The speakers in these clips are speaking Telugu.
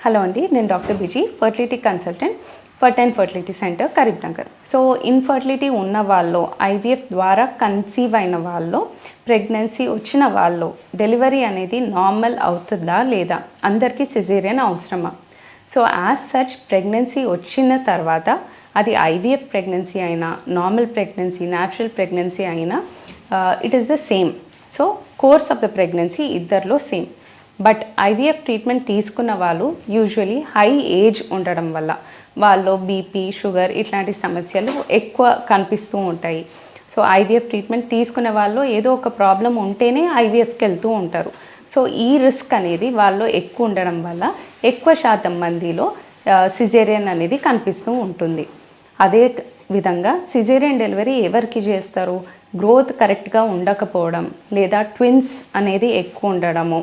హలో అండి, నేను డాక్టర్ బిజీ, ఫర్టిలిటీ కన్సల్టెంట్, ఫర్టైన్ fertility centre, Karimnagar. So infertility ఉన్న వాళ్ళు, ఐవీఎఫ్ ద్వారా కన్సీవ్ అయిన వాళ్ళు, ప్రెగ్నెన్సీ వచ్చిన వాళ్ళు డెలివరీ అనేది నార్మల్ అవుతుందా లేదా, అందరికీ సిజేరియన్ అవసరమా? సో యాజ్ సచ్ ప్రెగ్నెన్సీ వచ్చిన తర్వాత అది ఐవీఎఫ్ ప్రెగ్నెన్సీ అయినా, నార్మల్ ప్రెగ్నెన్సీ, న్యాచురల్ ప్రెగ్నెన్సీ అయినా it is the same. So course of the pregnancy ఇద్దరిలో సేమ్. బట్ ఐవీఎఫ్ ట్రీట్మెంట్ తీసుకున్న వాళ్ళు యూజువలీ హై ఏజ్ ఉండడం వల్ల వాళ్ళు బీపీ, షుగర్ ఇట్లాంటి సమస్యలు ఎక్కువ కనిపిస్తూ ఉంటాయి. సో ఐవీఎఫ్ ట్రీట్మెంట్ తీసుకునే వాళ్ళు ఏదో ఒక ప్రాబ్లం ఉంటేనే ఐవీఎఫ్కి వెళ్తూ ఉంటారు. సో ఈ రిస్క్ అనేది వాళ్ళు ఎక్కువ ఉండడం వల్ల ఎక్కువ శాతం మందిలో సిజేరియన్ అనేది కనిపిస్తూ ఉంటుంది. అదే విధంగా సిజేరియన్ డెలివరీ ఎవరికి చేస్తారు? గ్రోత్ కరెక్ట్గా ఉండకపోవడం, లేదా ట్విన్స్ అనేది ఎక్కువ ఉండడము,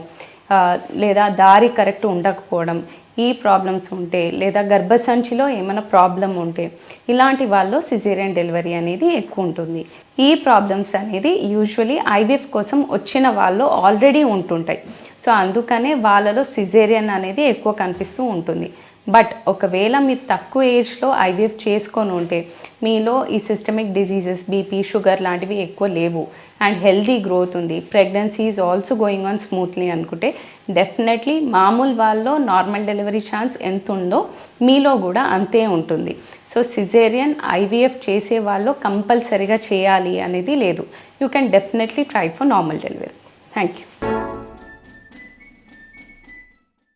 లేదా దారి కరెక్ట్ ఉండకపోవడం, ఈ ప్రాబ్లమ్స్ ఉంటే, లేదా గర్భసంచిలో ఏమైనా ప్రాబ్లం ఉంటే, ఇలాంటి వాళ్ళు సిజేరియన్ డెలివరీ అనేది ఎక్కువ ఉంటుంది. ఈ ప్రాబ్లమ్స్ అనేది యూజువలీ ఐవీఎఫ్ కోసం వచ్చిన వాళ్ళు ఆల్రెడీ ఉంటుంటాయి. సో అందుకనే వాళ్ళలో సిజేరియన్ అనేది ఎక్కువ కనిపిస్తూ ఉంటుంది. బట్ ఒకవేళ మీరు తక్కువ ఏజ్లో ఐవీఎఫ్ చేసుకొని ఉంటే, మీలో ఈ సిస్టమిక్ డిజీజెస్, బీపీ, షుగర్ లాంటివి ఎక్కువ లేవు అండ్ హెల్దీ గ్రోత్ ఉంది, pregnancy is also going on smoothly అనుకుంటే, డెఫినెట్లీ మామూలు వాళ్ళలో నార్మల్ డెలివరీ ఛాన్స్ ఎంత ఉందో మీలో కూడా అంతే ఉంటుంది. సో సిజేరియన్ ఐవీఎఫ్ చేసే వాళ్ళు కంపల్సరీగా చేయాలి అనేది లేదు. You can definitely try for normal delivery. Thank you.